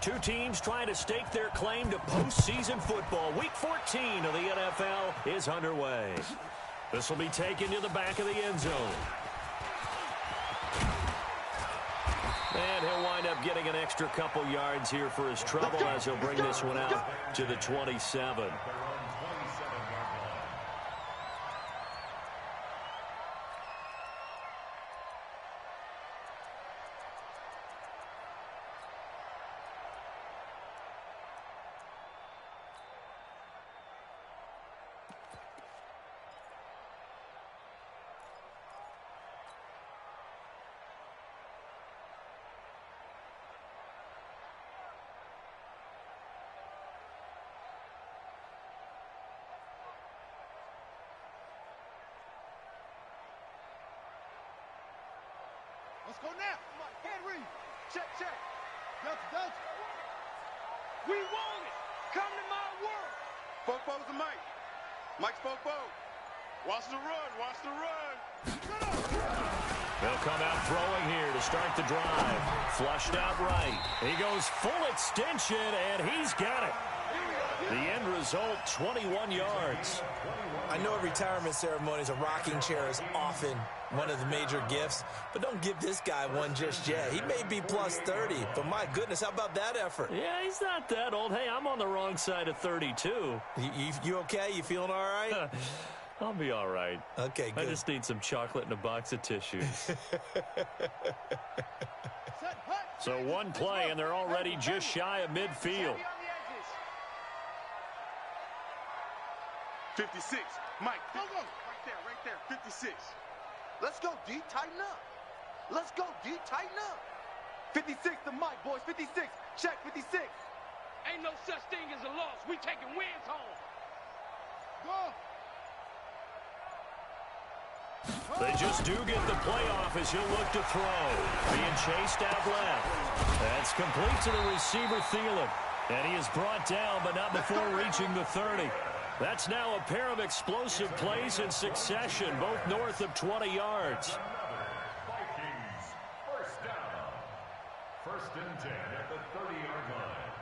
Two teams trying to stake their claim to postseason football. Week 14 of the NFL is underway. This will be taken to the back of the end zone. And he'll wind up getting an extra couple yards here for his trouble as he'll bring this one out to the 27. Let's go now. Head read. Check, check. Delta. We want it. Come to my world. Fofo's the Mike. Mike's Fofo. Watch the run. Watch the run. They'll come out throwing here to start the drive. Flushed out right. He goes full extension, and he's got it. The end result, 21 yards. I know retirement ceremonies, a rocking chair is often one of the major gifts, but don't give this guy one just yet. He may be plus 30, but my goodness, how about that effort? Yeah, he's not that old. Hey, I'm on the wrong side of 32. You okay? You feeling all right? I'll be all right. Okay, good. I just need some chocolate and a box of tissues. So one play, and they're already just shy of midfield. 56. Mike, go. Right there. 56. Let's go, D. Tighten up. Let's go, D. Tighten up. 56 to Mike, boys. 56. Check, 56. Ain't no such thing as a loss. We taking wins home. Go. They just do get the playoff as he'll look to throw. Being chased out left. That's complete to the receiver, Thielen. And he is brought down, but not before reaching the 30. That's now a pair of explosive plays in succession, both north of 20 yards. Vikings, first down. First and 10 at the 30-yard line.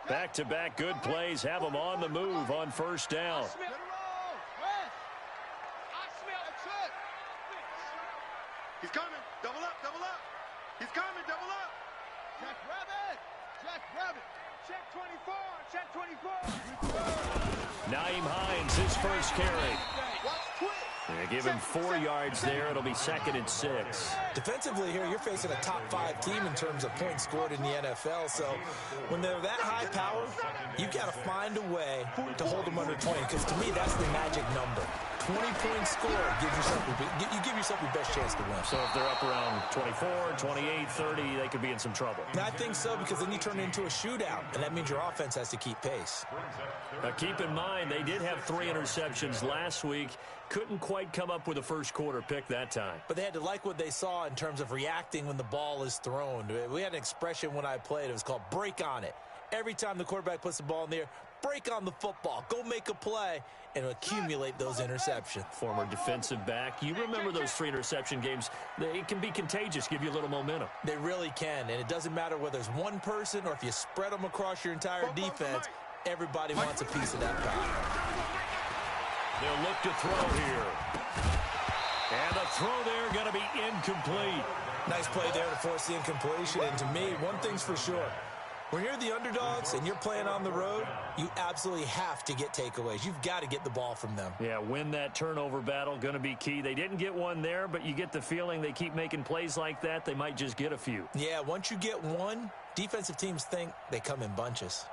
Back-to-back good plays have them on the move on first down. He's coming. Double up. He's coming. Double up. Jack Rabbit. Check 24. Check 24. Naeem Hines, his first carry. Watch quick. They give him 4 yards there. It'll be 2nd and 6. Defensively here, you're facing a top-5 team in terms of points scored in the NFL. So when they're that high power, you've got to find a way to hold them under 20. Because to me, that's the magic number. 20-point score gives you give yourself your best chance to win. So if they're up around 24, 28, 30, they could be in some trouble. I think so, because then you turn it into a shootout, and that means your offense has to keep pace. Now keep in mind, they did have 3 interceptions last week. Couldn't quite come up with a first quarter pick that time. But they had to like what they saw in terms of reacting when the ball is thrown. We had an expression when I played. It was called break on it. Every time the quarterback puts the ball in the air, break on the football. Go make a play and accumulate those interceptions. Former defensive back. You remember those 3 interception games. They can be contagious, give you a little momentum. They really can, and it doesn't matter whether it's one person or if you spread them across your entire defense. Everybody wants a piece of that pie. They'll look to throw here. And the throw there going to be incomplete. Nice play there to force the incompletion. And to me, one thing's for sure. When you're the underdogs and you're playing on the road, you absolutely have to get takeaways. You've got to get the ball from them. Yeah, win that turnover battle, going to be key. They didn't get one there, but you get the feeling they keep making plays like that, they might just get a few. Yeah, once you get one, defensive teams think they come in bunches.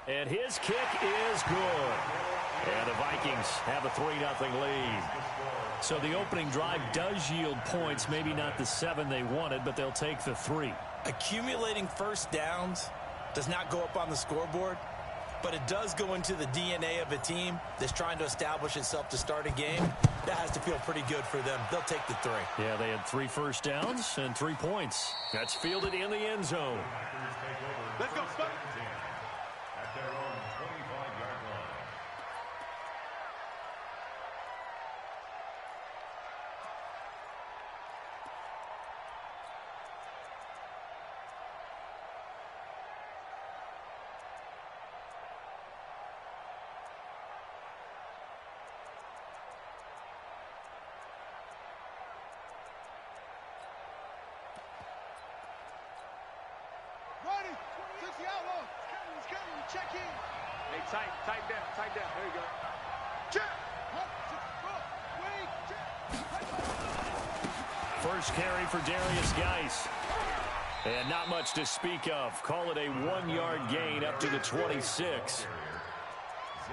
And his kick is good. And the Vikings have a 3-0 lead. So the opening drive does yield points, maybe not the 7 they wanted, but they'll take the 3. Accumulating first downs does not go up on the scoreboard, but it does go into the DNA of a team that's trying to establish itself to start a game. That has to feel pretty good for them. They'll take the 3. Yeah, they had 3 first downs and 3 points. That's fielded in the end zone. Let's go, Spike. at their own 25-yard line. Ready. 60 outlaw. He's coming. Check in. Hey, tighten down. There you go. Check. First carry for Darius Geis. And not much to speak of. Call it a 1-yard gain up to the 26.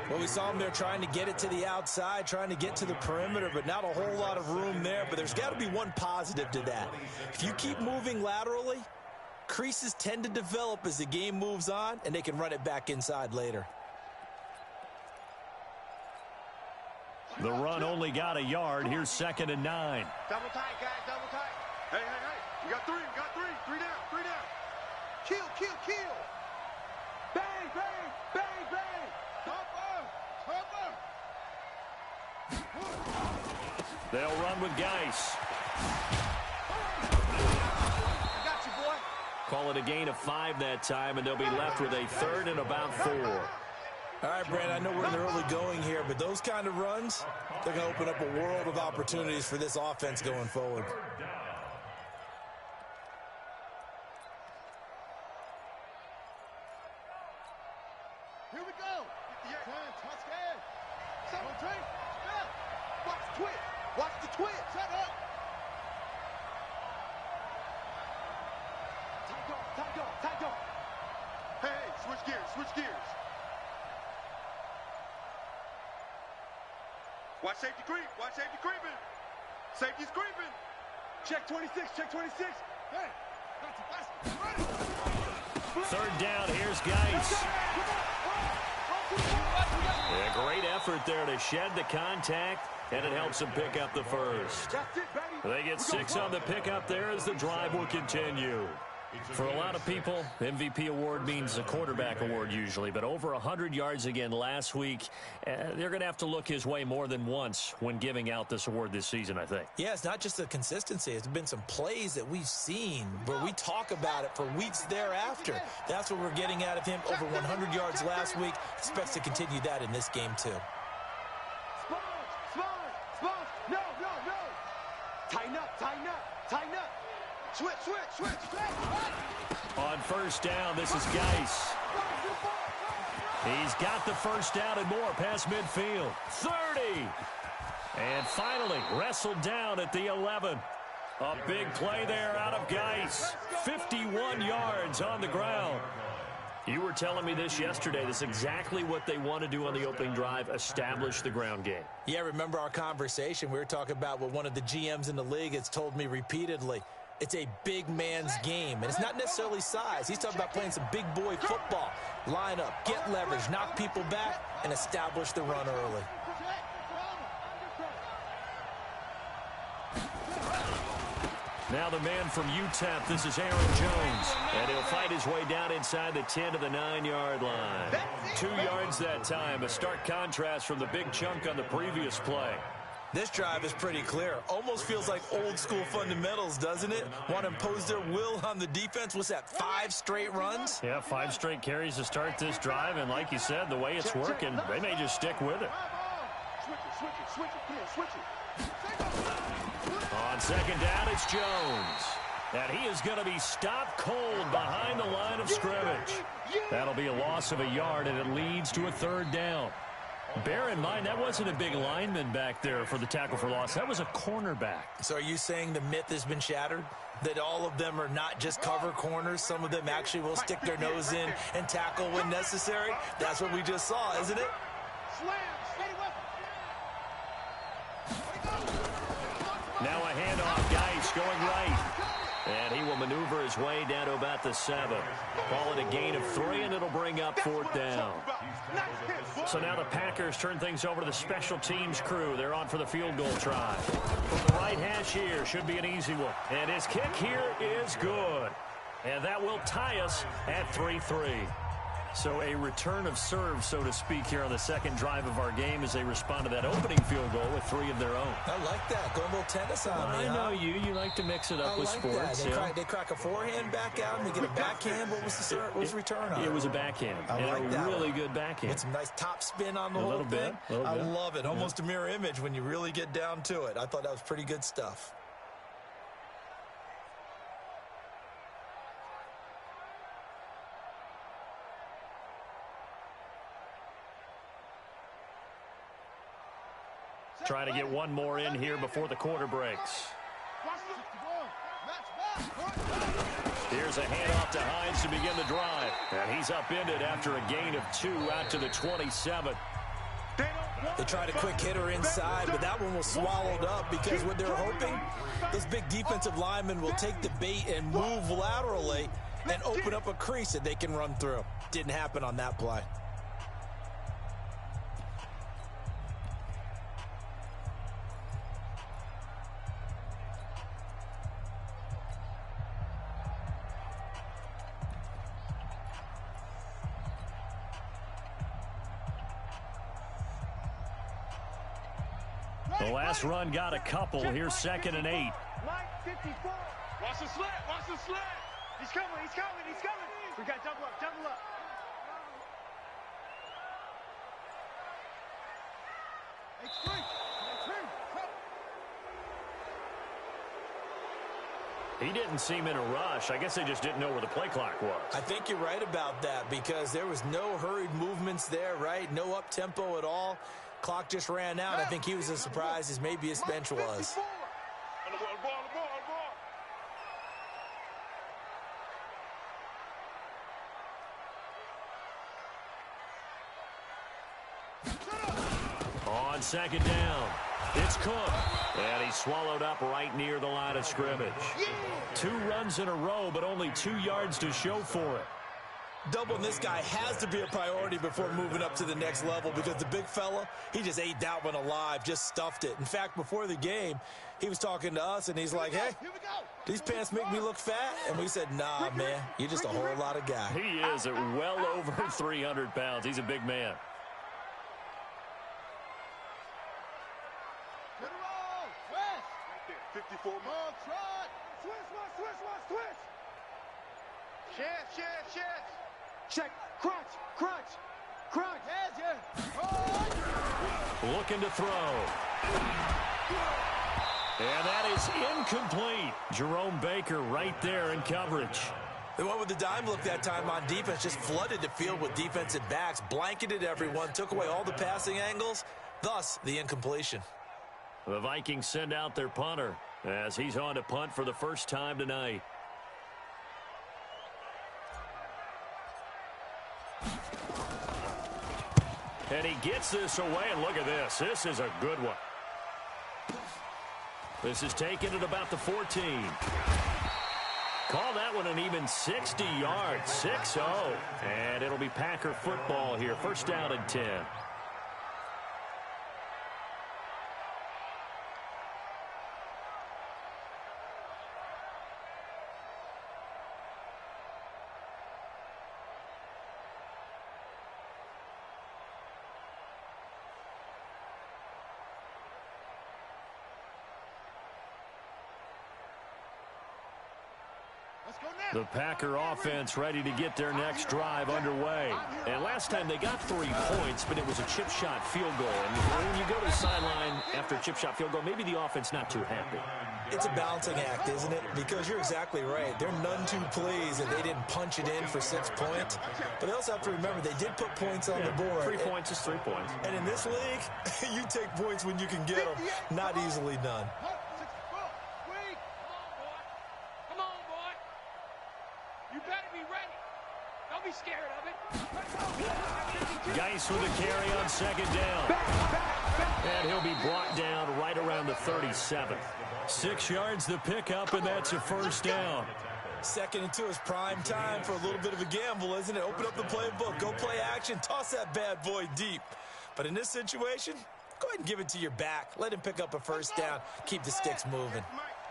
Well, we saw him there trying to get it to the outside, trying to get to the perimeter, but not a whole lot of room there. But there's got to be one positive to that. If you keep moving laterally, creases tend to develop as the game moves on, and they can run it back inside later. The run only got a yard. Here's 2nd and 9. Double tight, guys. Double tight. Hey. You got three. Three down. Kill. Bang. Cover. They'll run with Geis. I got you, boy. Call it a gain of 5 that time, and they'll be left with a 3rd and about 4. All right, Brand, I know we're in the early going here, but those kind of runs, they're going to open up a world of opportunities for this offense going forward. Here we go. Touchdown. 17. Watch the twist. Set up. Tight dog. Hey, switch gears. Watch safety creeping. Safety's creeping. Check 26. Hey. Ready. 3rd down. Here's Geis. Yeah, great effort there to shed the contact, and it helps them pick up the first. That's it, baby. They get 6 on the pickup there as the drive will continue. For a lot of people, MVP award means a quarterback award usually, but over 100 yards again last week. They're going to have to look his way more than once when giving out this award this season, I think. Yeah, it's not just the consistency. It's been some plays that we've seen where we talk about it for weeks thereafter. That's what we're getting out of him. Over 100 yards last week. Expects to continue that in this game, too. Sponge. No. Tighten up. Switch. On 1st down, this is Geis. He's got the first down and more past midfield. 30. And finally wrestled down at the 11. A big play there out of Geis. 51 yards on the ground. You were telling me this yesterday. This is exactly what they want to do on the opening drive, establish the ground game. Yeah, remember our conversation? We were talking about what one of the GMs in the league has told me repeatedly. It's a big man's game, and it's not necessarily size. He's talking about playing some big boy football. Line up, get leverage, knock people back, and establish the run early. Now the man from UTEP, this is Aaron Jones. And he'll fight his way down inside the 10 to the 9-yard line. 2 yards that time, a stark contrast from the big chunk on the previous play. This drive is pretty clear. Almost feels like old school fundamentals, doesn't it? Want to impose their will on the defense. What's that, 5 straight runs? Yeah, 5 straight carries to start this drive. And like you said, the way it's working, they may just stick with it. Switch it. On 2nd down, it's Jones. And he is going to be stopped cold behind the line of scrimmage. That'll be a loss of a yard, and it leads to a 3rd down. Bear in mind, that wasn't a big lineman back there for the tackle for loss. That was a cornerback. So are you saying the myth has been shattered? That all of them are not just cover corners? Some of them actually will stick their nose in and tackle when necessary? That's what we just saw, isn't it? Now a handoff, Geis going right. And he will maneuver his way down to about the 7. Call it a gain of 3, and it'll bring up 4th down. So now the Packers turn things over to the special teams crew. They're on for the field goal try. From the right hash here, should be an easy one. And his kick here is good. And that will tie us at 3-3. So a return of serve, so to speak, here on the second drive of our game as they respond to that opening field goal with 3 of their own. I like that. Going a little tennis on me, I know you. You like to mix it up with like sports. That. They crack a forehand back out and they get a backhand. What was the return on it? It was a backhand. I like that really good backhand. With some nice top spin on the whole thing. I love it. Almost a mirror image when you really get down to it. I thought that was pretty good stuff. Trying to get one more in here before the quarter breaks. Here's a handoff to Hines to begin the drive. And he's upended after a gain of 2 out to the 27. They tried a quick hitter inside, but that one was swallowed up because what they're hoping, this big defensive lineman will take the bait and move laterally and open up a crease that they can run through. Didn't happen on that play. The last run got a couple. Here's 2nd and 8. Mike 54. Watch the slant. Watch the slant. He's coming. He's coming. He's coming. We got double up. Double up. He didn't seem in a rush. I guess they just didn't know where the play clock was. I think you're right about that because there was no hurried movements there, right? No up-tempo at all. Clock just ran out. I think he was as surprised as maybe his bench was. On 2nd down, it's Cook. And he swallowed up right near the line of scrimmage. 2 runs in a row, but only 2 yards to show for it. Doubling this guy has to be a priority before moving up to the next level because the big fella, he just ate that one alive, just stuffed it. In fact, before the game, he was talking to us, and he's like, hey, these pants make me look fat? And we said, nah, man, you're just a whole lot of guy. He is at well over 300 pounds. He's a big man. Get it all. West. 54 Ball trot. Switch. Chest. Check. Crunch. Heads, yeah. Oh. Looking to throw. And that is incomplete. Jerome Baker right there in coverage. They went with the dime look that time on defense, just flooded the field with defensive backs, blanketed everyone, took away all the passing angles, thus the incompletion. The Vikings send out their punter as he's on to punt for the first time tonight. And he gets this away, and look at this. This is a good one. This is taken at about the 14. Call that one an even 60 yards, 6-0. And it'll be Packer football here, 1st down and 10. The Packer offense ready to get their next drive underway. And last time they got 3 points, but it was a chip shot field goal. And when you go to the sideline after a chip shot field goal, maybe the offense not too happy. It's a balancing act, isn't it? Because you're exactly right. They're none too pleased that they didn't punch it in for 6 points. But they also have to remember they did put points on the board. 3 points is 3 points. And in this league, you take points when you can get them. Not easily done. Be scared of it. Geis with a carry on 2nd down. And he'll be brought down right around the 37. 6 yards the pickup, and that's a 1st down. 2nd and 2 is prime time for a little bit of a gamble, isn't it? Open up the playbook, go play action, toss that bad boy deep. But in this situation, go ahead and give it to your back. Let him pick up a 1st down. Keep the sticks moving.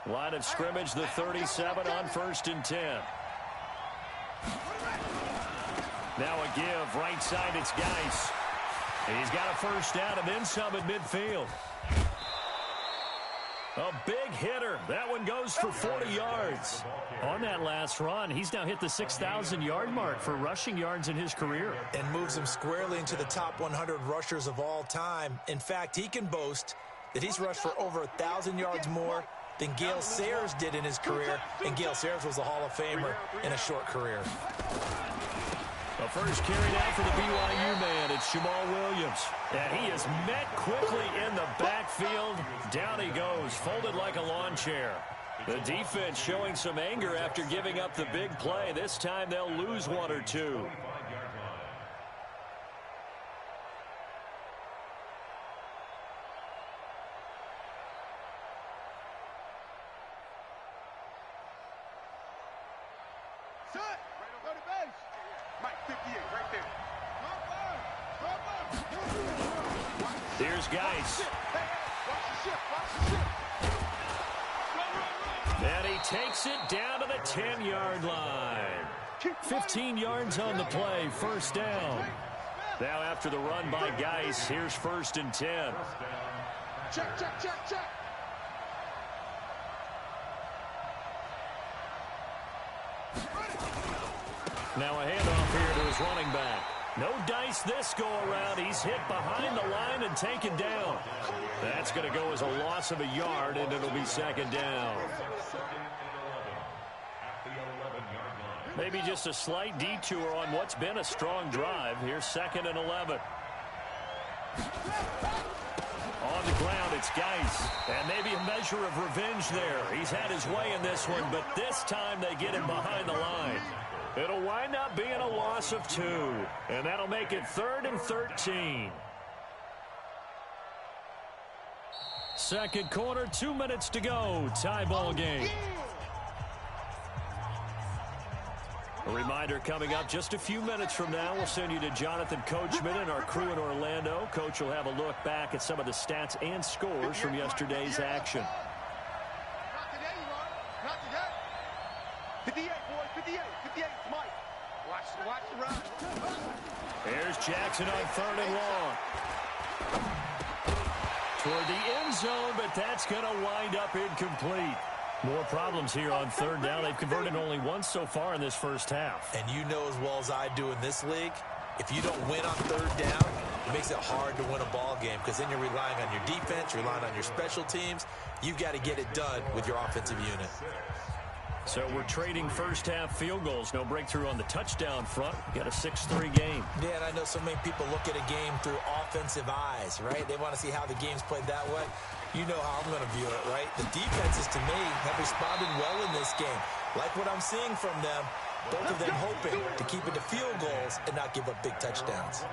Line of scrimmage, the 37 on 1st and 10. Now a give. Right side, it's Geis. He's got a first down and then some at midfield. A big hitter. That one goes for 40 yards. On that last run, he's now hit the 6,000-yard mark for rushing yards in his career. And moves him squarely into the top 100 rushers of all time. In fact, he can boast that he's rushed for over 1,000 yards more than Gale Sayers did in his career. And Gale Sayers was a Hall of Famer in a short career. The first carry down for the BYU man, it's Jamal Williams. And he is met quickly in the backfield. Down he goes, folded like a lawn chair. The defense showing some anger after giving up the big play. This time they'll lose one or two. Here's Geis. And he takes it down to the 10-yard line. 15 yards on the play, first down. Now after the run by Geis, here's 1st and 10. Check, check, check, check. Now a handoff here to his running back. No dice this go-around. He's hit behind the line and taken down. That's going to go as a loss of a yard, and it'll be 2nd down. Maybe just a slight detour on what's been a strong drive. Here's 2nd and 11. On the ground, it's Geis. And maybe a measure of revenge there. He's had his way in this one, but this time they get him behind the line. It'll wind up being a loss of 2. And that'll make it 3rd and 13. Second quarter, 2 minutes to go. Tie ball game. A reminder coming up just a few minutes from now. We'll send you to Jonathan Coachman and our crew in Orlando. Coach will have a look back at some of the stats and scores from yesterday's action. Not today, Ron. Not today. 58, boys. 58. 58, Mike. Watch the run. Here's Jackson on 3rd and long. Toward the end zone, but that's going to wind up incomplete. More problems here on 3rd down. They've converted only once so far in this first half. And you know as well as I do in this league, if you don't win on 3rd down, it makes it hard to win a ball game because then you're relying on your defense, you're relying on your special teams. You've got to get it done with your offensive unit. So we're trading first half field goals. No breakthrough on the touchdown front. Got a 6-3 game. Yeah, and I know so many people look at a game through offensive eyes, right? They want to see how the game's played that way. You know how I'm going to view it, right? The defenses, to me, have responded well in this game. Like what I'm seeing from them, both of them hoping to keep it to field goals and not give up big touchdowns.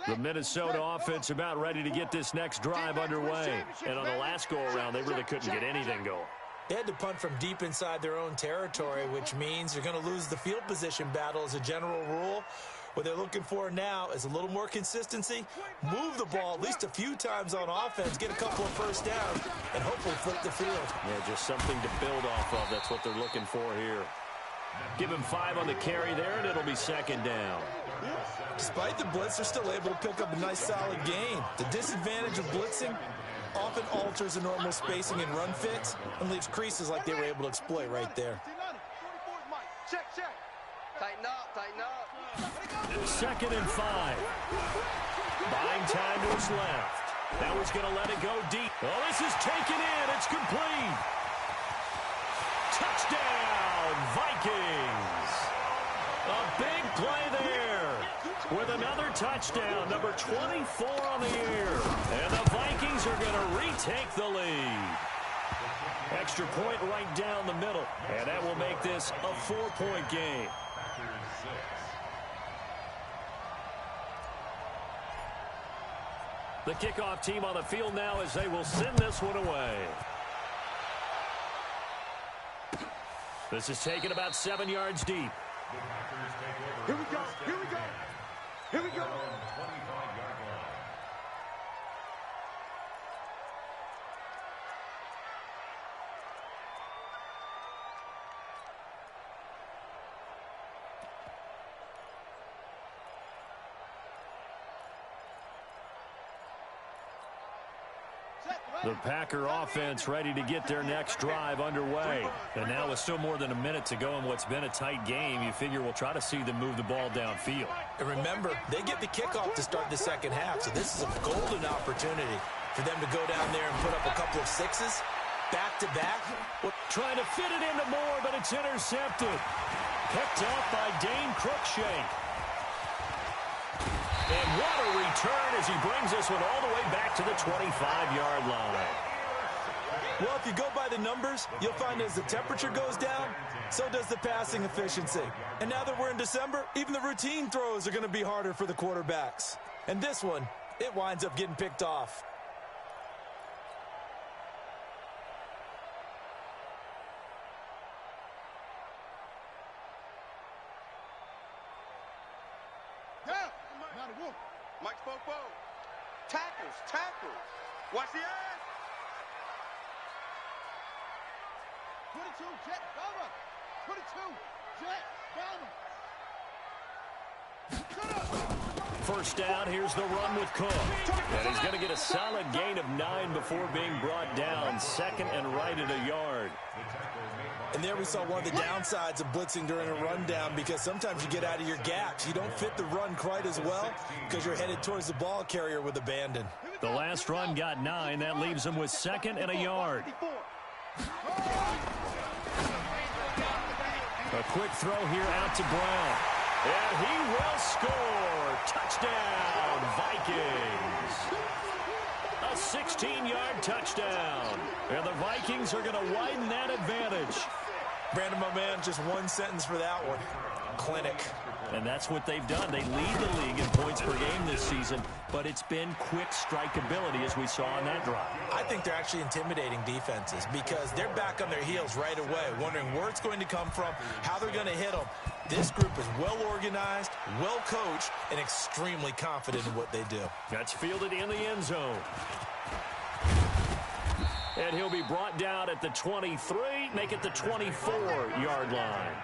The Minnesota offense about ready to get this next drive underway. And on the last go-around, they really couldn't get anything going. They had to punt from deep inside their own territory, which means you're going to lose the field position battle as a general rule. What they're looking for now is a little more consistency, move the ball at least a few times on offense, get a couple of first downs, and hopefully flip the field. Yeah, just something to build off of. That's what they're looking for here. Give him 5 on the carry there, and it'll be 2nd down. Despite the blitz, they're still able to pick up a nice, solid gain. The disadvantage of blitzing often alters the normal spacing and run fits and leaves creases like they were able to exploit right there. Check, check. Tighten up, tighten up. 2nd and 5. Buying time to his left. Now he's going to let it go deep. Oh, this is taken in. It's complete. Touchdown, Vikings. A big play there with another touchdown, number 24 on the year. And the Vikings are going to retake the lead. Extra point right down the middle. And that will make this a 4-point game. The kickoff team on the field now as they will send this one away. This is taken about 7 yards deep. Here we go. Here we go. Here we go. The Packer offense ready to get their next drive underway. And now with still more than a minute to go in what's been a tight game, you figure we'll try to see them move the ball downfield. And remember, they get the kickoff to start the second half, so this is a golden opportunity for them to go down there and put up a couple of sixes back-to-back. Trying to fit it into Moore, but it's intercepted. Picked off by Dane Cruikshank. And what a return as he brings this one all the way back to the 25-yard line. Well, if you go by the numbers, you'll find as the temperature goes down, so does the passing efficiency. And now that we're in December, even the routine throws are going to be harder for the quarterbacks. And this one, it winds up getting picked off. Mike Spoke. Tackles, tackles. Watch the eyes. 22, Jet, Bama. 22, Jet, Bama. First down, here's the run with Cook. And he's going to get a solid gain of 9 before being brought down. Second and right at a yard. And there we saw one of the downsides of blitzing during a rundown, because sometimes you get out of your gaps. You don't fit the run quite as well because you're headed towards the ball carrier with abandon. The last run got 9. That leaves him with second and a yard. A quick throw here out to Brown. And he will score. Touchdown, Vikings. A 16-yard touchdown. And the Vikings are going to widen that advantage. Brandon, my man, just one sentence for that one. Clinic. And that's what they've done. They lead the league in points per game this season, but it's been quick strikeability as we saw on that drive. I think they're actually intimidating defenses because they're back on their heels right away, wondering where it's going to come from, how they're going to hit them. This group is well organized, well coached, and extremely confident in what they do. That's fielded in the end zone. And he'll be brought down at the 23, make it the 24-yard line.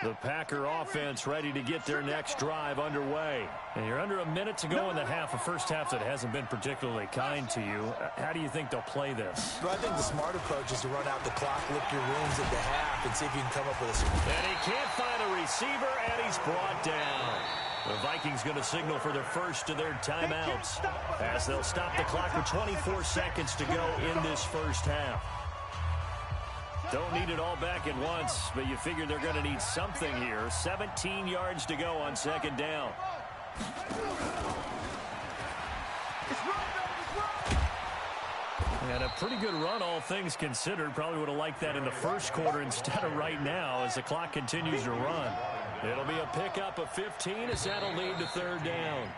The Packer offense ready to get their next drive underway. And you're under a minute to go in the half, a first half that hasn't been particularly kind to you. How do you think they'll play this? Well, I think the smart approach is to run out the clock, lick your wounds at the half, and see if you can come up with a... And he can't find a receiver, and he's brought down. The Vikings going to signal for their first of their timeouts as they'll stop the clock with 24 seconds to go in this first half. Don't need it all back at once, but you figure they're going to need something here. 17 yards to go on second down. And a pretty good run, all things considered. Probably would have liked that in the first quarter instead of right now as the clock continues to run. It'll be a pickup of 15 as that'll lead to third down.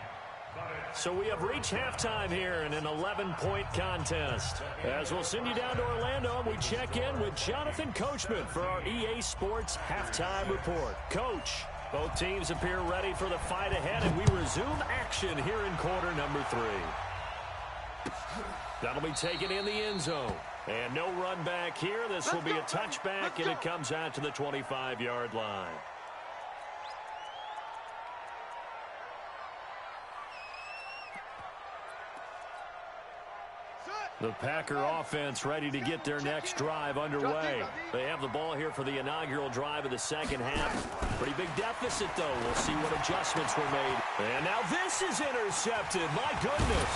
So we have reached halftime here in an 11-point contest. As we'll send you down to Orlando, and we check in with Jonathan Coachman for our EA Sports Halftime Report. Coach, both teams appear ready for the fight ahead, and we resume action here in quarter number 3. That'll be taken in the end zone. And no run back here. This will be a touchback, and it comes out to the 25-yard line. The Packer offense ready to get their next drive underway. They have the ball here for the inaugural drive of the second half. Pretty big deficit, though. We'll see what adjustments were made. And now this is intercepted. My goodness.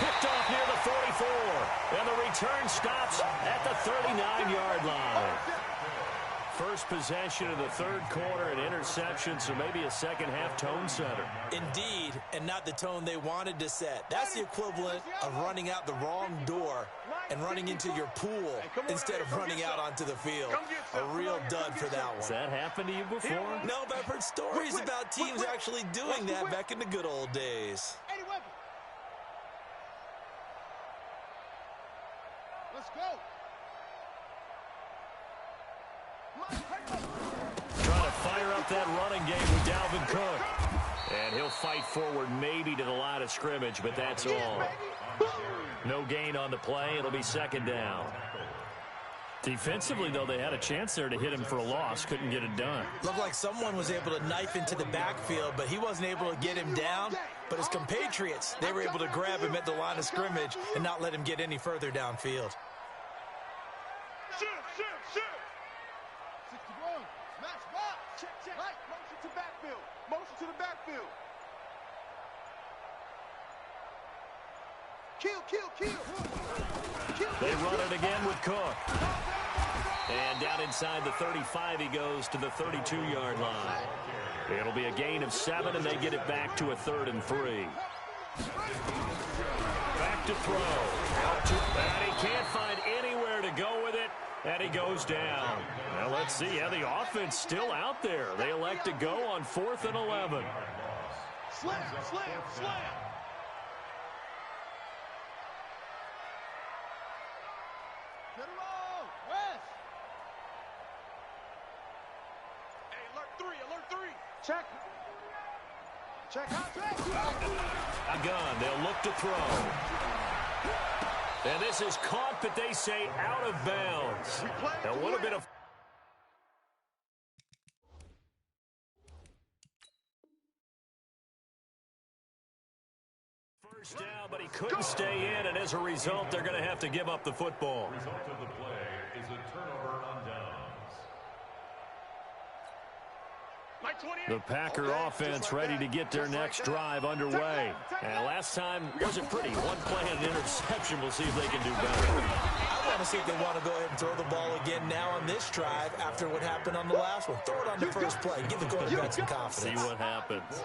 Picked off near the 44. And the return stops at the 39-yard line. First possession of the third quarter, an interception, so maybe a second-half tone setter. Indeed, and not the tone they wanted to set. That's the equivalent of running out the wrong door and running into your pool instead of running out onto the field. A real dud for that one. Has that happened to you before? No, but I've heard stories about teams actually doing that back in the good old days. Let's go. Trying to fire up that running game with Dalvin Cook. And he'll fight forward maybe to the line of scrimmage, but that's all. No gain on the play. It'll be second down. Defensively, though, they had a chance there to hit him for a loss. Couldn't get it done. Looked like someone was able to knife into the backfield, but he wasn't able to get him down. But his compatriots, they were able to grab him at the line of scrimmage and not let him get any further downfield. Shoot. 61. Match box. Check. Right. Motion to backfield. Motion to the backfield. Kill. They run it again with Cook. And down inside the 35, he goes to the 32-yard line. It'll be a gain of 7, and they get it back to a 3rd and 3. Back to throw. And he can't find anywhere to go with it, and he goes down. Now let's see. Yeah, the offense still out there. They elect to go on 4th and 11. Slam. Get him on. West. Hey, alert 3. Check. A gun. They'll look to throw. And this is caught, but they say out of bounds. That would have been a... First down, but he couldn't stay in, and as a result, they're going to have to give up the football. The result of the play is a turnover on downs. The Packer offense ready to get their next drive underway. And last time wasn't pretty. One play and an interception. We'll see if they can do better. I want to see if they want to go ahead and throw the ball again now on this drive after what happened on the last one. Throw it on the first play. Give the quarterback some confidence. See what happens.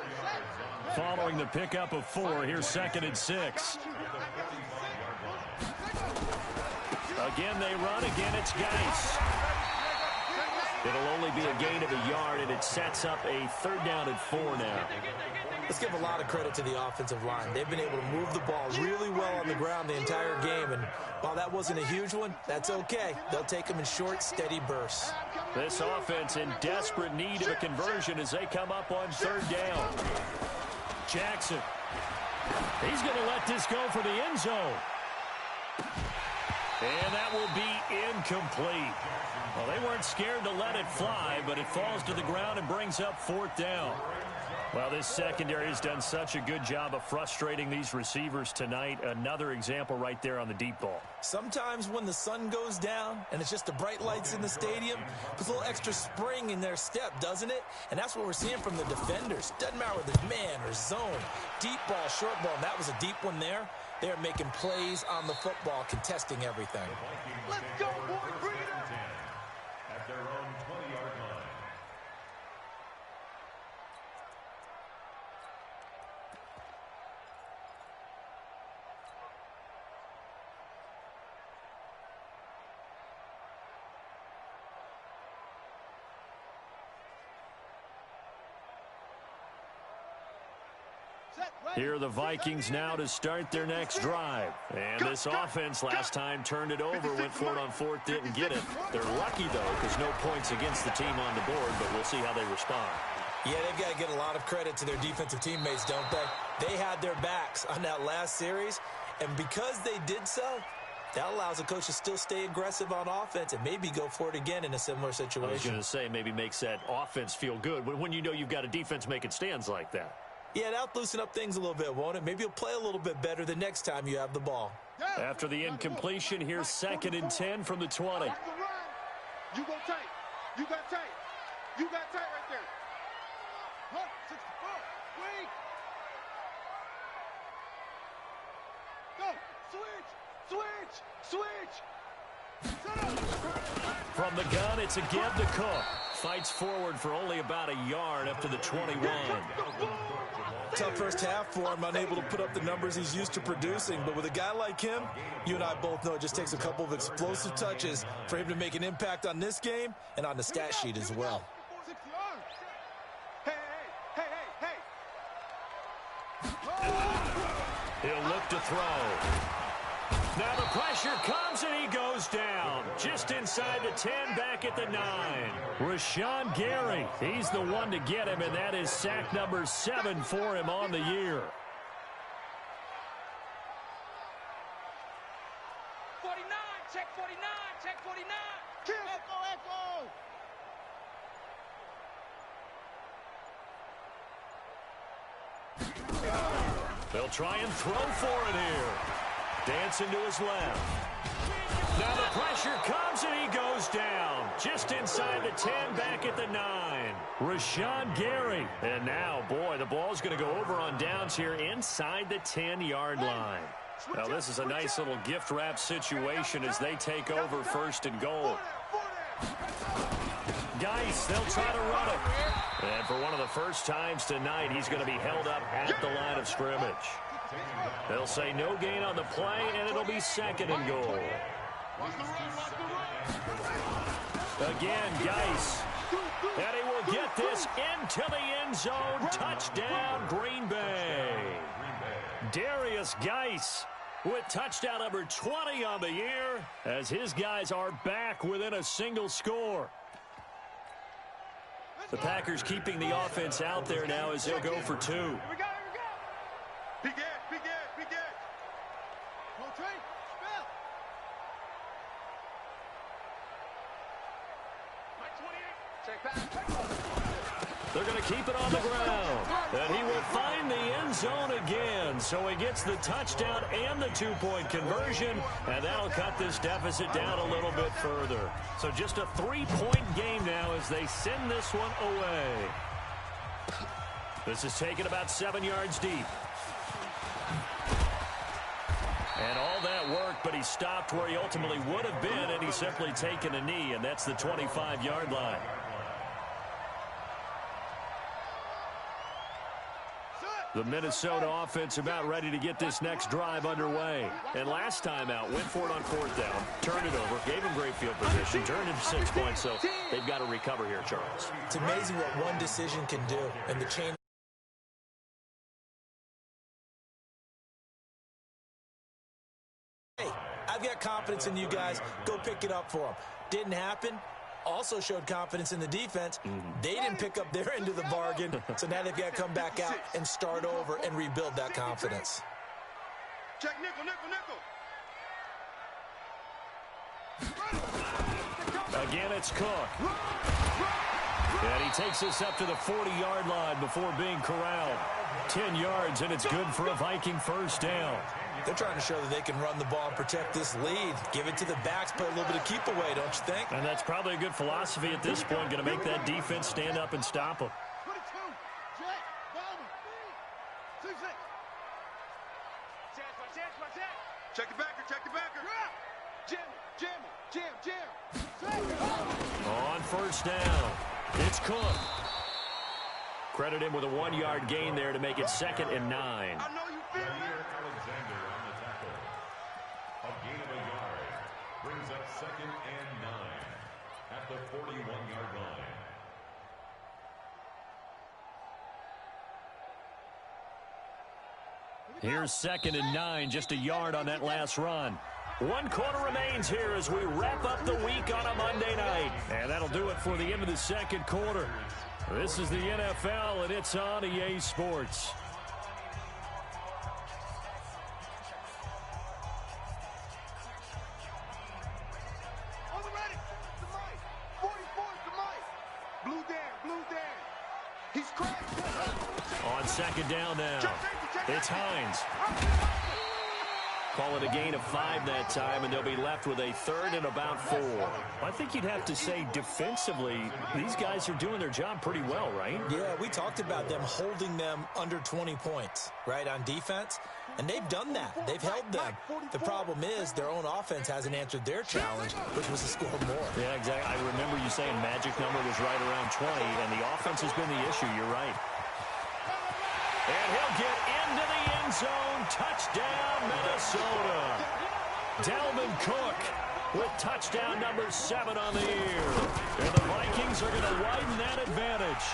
Following the pickup of 4, here's 2nd and 6. Again, they run. Again, it's Geis. It'll only be a gain of a yard, and it sets up a 3rd down and 4 now. Let's give a lot of credit to the offensive line. They've been able to move the ball really well on the ground the entire game, and while that wasn't a huge one, that's okay. They'll take them in short, steady bursts. This offense in desperate need of a conversion as they come up on 3rd down. Jackson. He's going to let this go for the end zone. And that will be incomplete. Well, they weren't scared to let it fly, but it falls to the ground and brings up 4th down. Well, this secondary has done such a good job of frustrating these receivers tonight. Another example right there on the deep ball. Sometimes when the sun goes down and it's just the bright lights in the stadium, puts a little extra spring in their step, doesn't it? And that's what we're seeing from the defenders. Doesn't matter whether it's man or zone, deep ball, short ball, and that was a deep one there. They're making plays on the football, contesting everything. Let's go, boys. Bring it up. At their own 20-yard line. Here are the Vikings now to start their next drive. And this offense last time turned it over, went for it on 4th, didn't get it. They're lucky, though, because no points against the team on the board, but we'll see how they respond. Yeah, they've got to get a lot of credit to their defensive teammates, don't they? They had their backs on that last series, and because they did so, that allows the coach to still stay aggressive on offense and maybe go for it again in a similar situation. I was going to say maybe makes that offense feel good when you know you've got a defense making stands like that. Yeah, that'll loosen up things a little bit, won't it? Maybe you'll play a little bit better the next time you have the ball. After the incompletion, here's 2nd and 10 from the 20. You go tight. You got tight. You got tight right there. Huh? 64. Wait. Go. Switch. From the gun, it's a give to Cook. Fights forward for only about a yard up to the 21. Tough first half for him, unable to put up the numbers he's used to producing. But with a guy like him, you and I both know it just takes a couple of explosive touches for him to make an impact on this game and on the stat sheet as well. He'll look to throw. Now the pressure comes and he goes down. Just inside the 10, back at the 9. Rashawn Gary, he's the one to get him, and that is sack number 7 for him on the year. 49, check 49, check 49. Echo. They'll try and throw for it here. Dancing to his left. Now the pressure comes and he goes down. Just inside the 10, back at the 9. Rashawn Gary. And now, boy, the ball's going to go over on downs here inside the 10-yard line. Now this is a nice little gift wrap situation as they take over 1st and goal. Geis, they'll try to run it. And for one of the first times tonight, he's going to be held up at the line of scrimmage. They'll say no gain on the play, and it'll be 2nd and goal. Again, Geis. And he will get this into the end zone. Touchdown, Green Bay. Darius Geis with touchdown number 20 on the year as his guys are back within a single score. The Packers keeping the offense out there now as they'll go for 2. Here we go. Big edge. Go train. Spell. Mike 28, check back. They're going to keep it on the ground. And he will find the end zone again. So he gets the touchdown and the 2-point conversion. And that'll cut this deficit down a little bit further. So just a 3-point game now as they send this one away. This is taken about 7 yards deep. And all that worked, but he stopped where he ultimately would have been, and he's simply taken a knee, and that's the 25-yard line. The Minnesota offense about ready to get this next drive underway. And last time out, went for it on 4th down, turned it over, gave him great field position, turned into 6 points, so they've got to recover here, Charles. It's amazing what one decision can do, and the chain. Hey, I've got confidence in you guys. Go pick it up for them. Didn't happen. Also showed confidence in the defense. They didn't pick up their end of the bargain, so now they've got to come back out and start over and rebuild that confidence. Check nickel. Again, it's Cook. And he takes this up to the 40-yard line before being corralled. 10 yards, and it's good for a Viking 1st down. They're trying to show that they can run the ball and protect this lead. Give it to the backs, play a little bit of keep away, don't you think? And that's probably a good philosophy at this point, going to make that defense stand up and stop them. 22. Check. Bowman. 2-6. Check the backer. Jam. On 1st down, it's Cook. Credit him with a 1-yard gain there to make it 2nd and 9. I know you feel me. Alexander on the tackle. A gain of a yard brings up 2nd and 9 at the 41-yard line. Here's 2nd and 9, just a yard on that last run. 1 quarter remains here as we wrap up the week on a Monday night. And that'll do it for the end of the 2nd quarter. This is the NFL, and it's on EA Sports. On the ready. The Mike. 44 is the Mike. Blue Dan. He's cracked. On 2nd down now, it's Hines. Call it a gain of 5 that time, and they'll be left with a 3rd and about 4. I think you'd have to say defensively, these guys are doing their job pretty well, right? Yeah, we talked about them holding them under 20 points, right, on defense. And they've done that. They've held them. The problem is their own offense hasn't answered their challenge, which was to score more. Yeah, exactly. I remember you saying magic number was right around 20, and the offense has been the issue. You're right. And he'll get into the end zone. Touchdown, Minnesota. Dalvin Cook with touchdown number 7 on the year. And the Vikings are going to widen that advantage.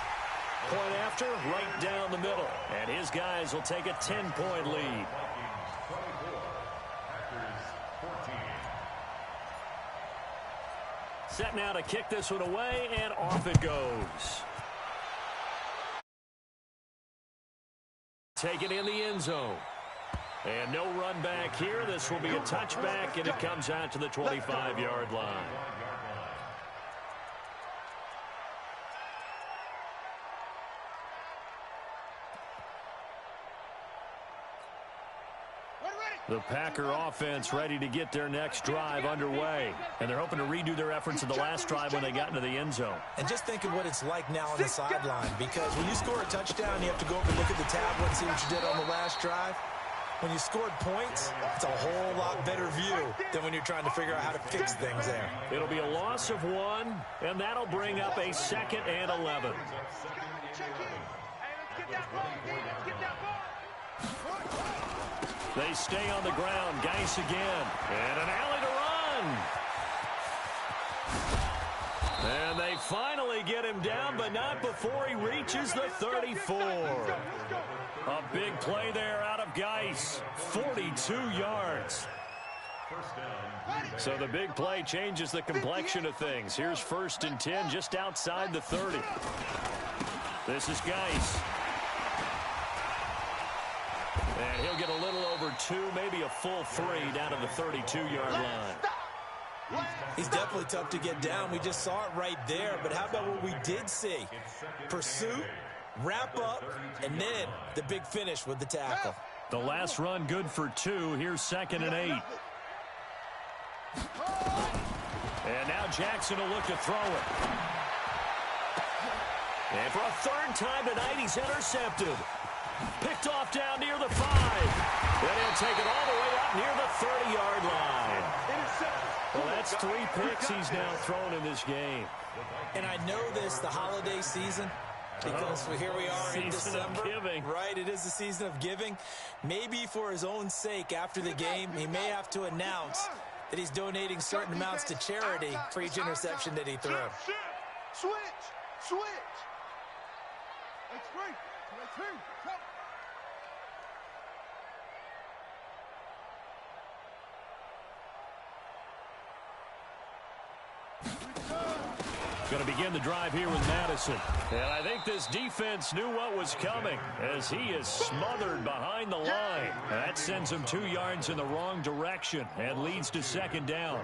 Point after, right down the middle. And his guys will take a 10-point lead. Set now to kick this one away, and off it goes. Taken in the end zone. And no run back here. This will be a touchback, and it comes out to the 25-yard line. The Packer offense ready to get their next drive underway. And they're hoping to redo their efforts in the last drive when they got into the end zone. And just think of what it's like now on the sideline, because when you score a touchdown, you have to go up and look at the tablet and see what you did on the last drive. When you scored points, it's a whole lot better view than when you're trying to figure out how to fix things there. It'll be a loss of 1, and that'll bring up a 2nd and 11. They stay on the ground. Geis again. And an alley to run. And they finally get him down, but not before he reaches the 34. A big play there out of Geis. 42 yards. So the big play changes the complexion of things. Here's 1st and 10 just outside the 30. This is Geis. And he'll get a little over 2, maybe a full 3 down to the 32-yard line. He's definitely tough to get down. We just saw it right there. But how about what we did see? Pursuit, wrap up, and then the big finish with the tackle. The last run good for 2. Here's 2nd and 8. And now Jackson will look to throw it. And for a 3rd time tonight, he's intercepted. Picked off down near the 5. Then he'll take it all the way up near the 30-yard line. Well, that's 3 picks he's now thrown in this game. And I know this, the holiday season, because here we are in December. Giving. Right, it is the season of giving. Maybe for his own sake after the game, he may have to announce that he's donating certain amounts to charity for each interception that he threw. Switch. It's free. Going to begin the drive here with Madison. And I think this defense knew what was coming as he is smothered behind the line. That sends him 2 yards in the wrong direction and leads to 2nd down.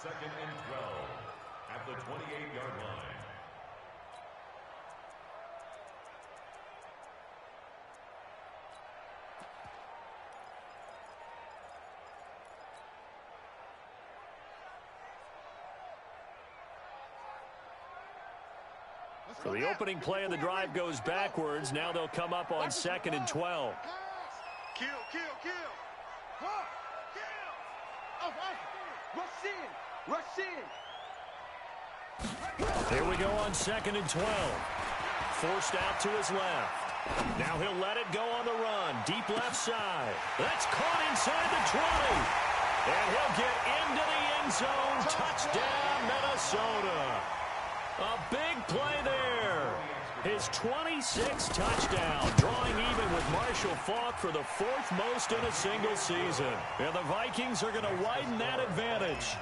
2nd and 12 at the 28-yard line. So the opening play of the drive goes backwards. Now they'll come up on 2nd and 12. Kill. Rush in. Here we go on 2nd and 12. Forced out to his left. Now he'll let it go on the run. Deep left side. That's caught inside the 20. And he'll get into the end zone. Touchdown, Minnesota. A big play there. His 26th touchdown, drawing even with Marshall Faulk for the 4th most in a single season. And the Vikings are going to widen that advantage.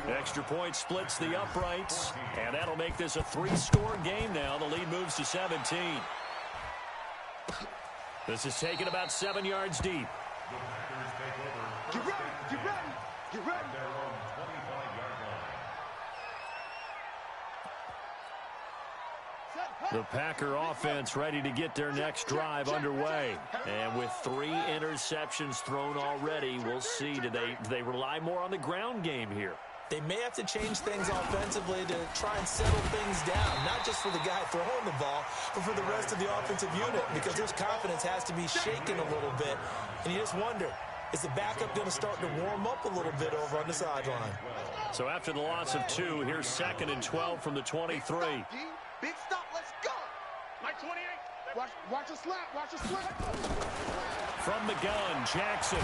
Extra point splits the uprights, and that'll make this a 3-score game now. The lead moves to 17. This is taken about 7 yards deep. Get ready. The Packer offense ready to get their next drive underway. And with 3 interceptions thrown already, we'll see. Do they rely more on the ground game here? They may have to change things offensively to try and settle things down, not just for the guy throwing the ball, but for the rest of the offensive unit, because his confidence has to be shaken a little bit. And you just wonder, is the backup going to start to warm up a little bit over on the sideline? So after the loss of 2, here's 2nd and 12 from the 23. Big stop, let's go. Mike 28. Watch a slap, watch a slap. From the gun, Jackson.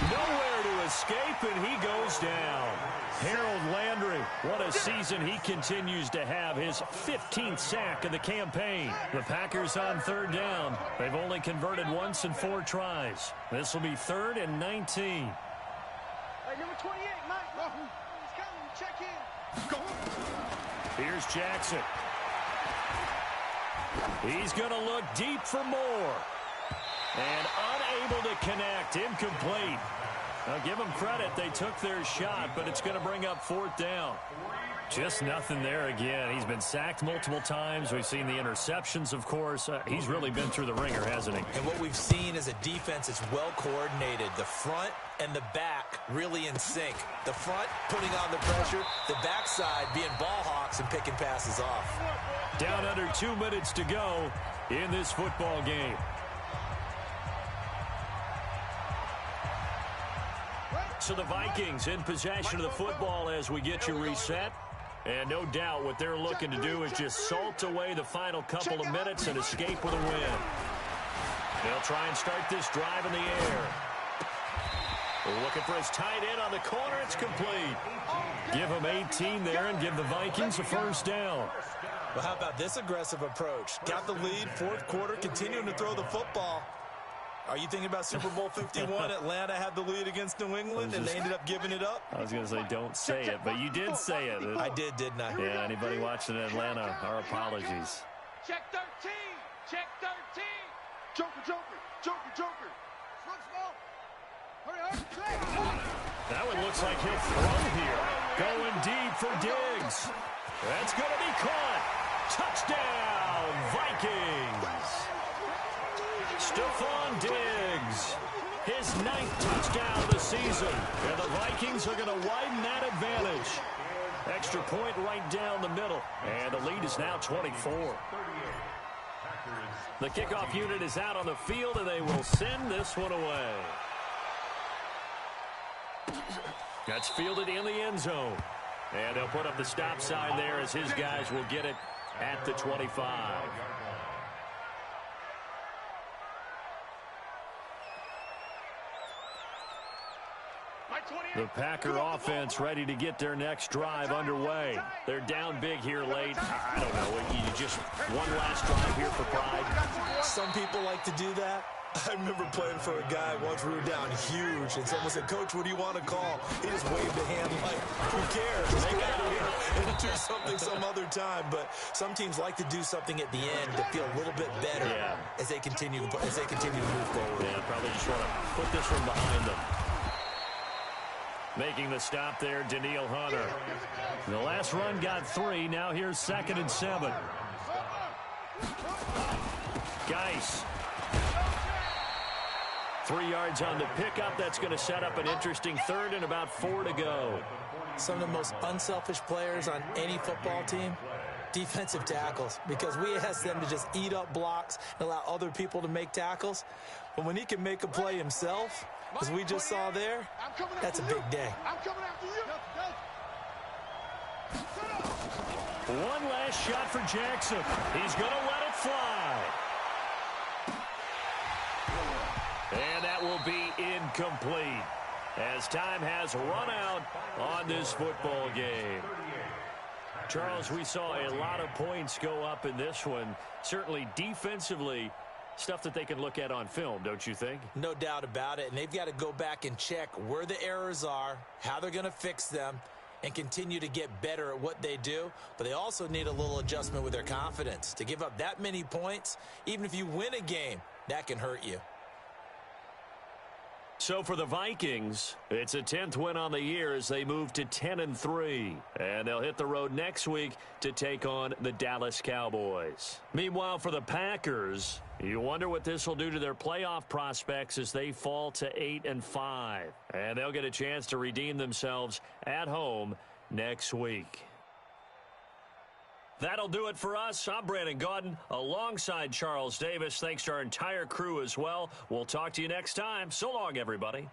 Nowhere to escape, and he goes down. Harold Landry, what a season he continues to have. His 15th sack of the campaign. The Packers on 3rd down. They've only converted once in 4 tries. This will be 3rd and 19. Hey, number 28, Mike. He's coming, check in. Go. Here's Jackson. He's going to look deep for more. And unable to connect, incomplete. Now give them credit, they took their shot, but it's going to bring up 4th down. Just nothing there again. He's been sacked multiple times. We've seen the interceptions, of course. He's really been through the ringer, hasn't he? And what we've seen is a defense that's well coordinated. The front and the back really in sync. The front putting on the pressure, the backside being ball hawks and picking passes off. Down under 2 minutes to go in this football game. So the Vikings in possession of the football as we get you reset. And no doubt what they're looking to do is just salt away the final couple of minutes and escape with a win. They'll try and start this drive in the air. Looking for his tight end on the corner. It's complete. Give him 18 there and give the Vikings a 1st down. Well, how about this aggressive approach? Got the lead, 4th quarter, continuing to throw the football. Are you thinking about Super Bowl 51? Atlanta had the lead against New England, and they ended up giving it up? I was going to say, don't say it, but you did say it. I did, didn't I? Yeah, anybody watching in Atlanta, our apologies. Check 13. Check 13. Joker, Joker, Joker, Joker. Front small. Hurry. That one looks like he'll throw here. Going deep for Diggs. That's going to be caught. Touchdown, Vikings. Stephon Diggs, his 9th touchdown of the season. And the Vikings are going to widen that advantage. Extra point right down the middle. And the lead is now 24. The kickoff unit is out on the field, and they will send this one away. That's fielded in the end zone. And they'll put up the stop sign there as his guys will get it at the 25. The Packer offense ready to get their next drive underway. They're down big here late. I don't know. You just one last drive here for pride. Some people like to do that. I remember playing for a guy once. We were down huge, and someone said, "Coach, what do you want to call?" He just waved a hand like, "Who cares? Just get out of here and do something some other time." But some teams like to do something at the end to feel a little bit better as they continue to move forward. Yeah, probably just want to put this one behind them. Making the stop there, Daniil Hunter. The last run got 3. Now here's 2nd and 7. Geis. 3 yards on the pickup. That's going to set up an interesting 3rd and about 4 to go. Some of the most unselfish players on any football team, defensive tackles, because we ask them to just eat up blocks and allow other people to make tackles. But when he can make a play himself, as we just saw there, that's a big day. I'm coming after you. One last shot for Jackson. He's going to let it fly. And that will be incomplete as time has run out on this football game. Charles, we saw a lot of points go up in this one. Certainly defensively, stuff that they can look at on film, don't you think? No doubt about it. And they've got to go back and check where the errors are, how they're going to fix them, and continue to get better at what they do. But they also need a little adjustment with their confidence. To give up that many points, even if you win a game, that can hurt you. So for the Vikings, it's a 10th win on the year as they move to 10-3. And they'll hit the road next week to take on the Dallas Cowboys. Meanwhile, for the Packers, you wonder what this will do to their playoff prospects as they fall to 8-5. And they'll get a chance to redeem themselves at home next week. That'll do it for us. I'm Brandon Gaudin alongside Charles Davis. Thanks to our entire crew as well. We'll talk to you next time. So long, everybody.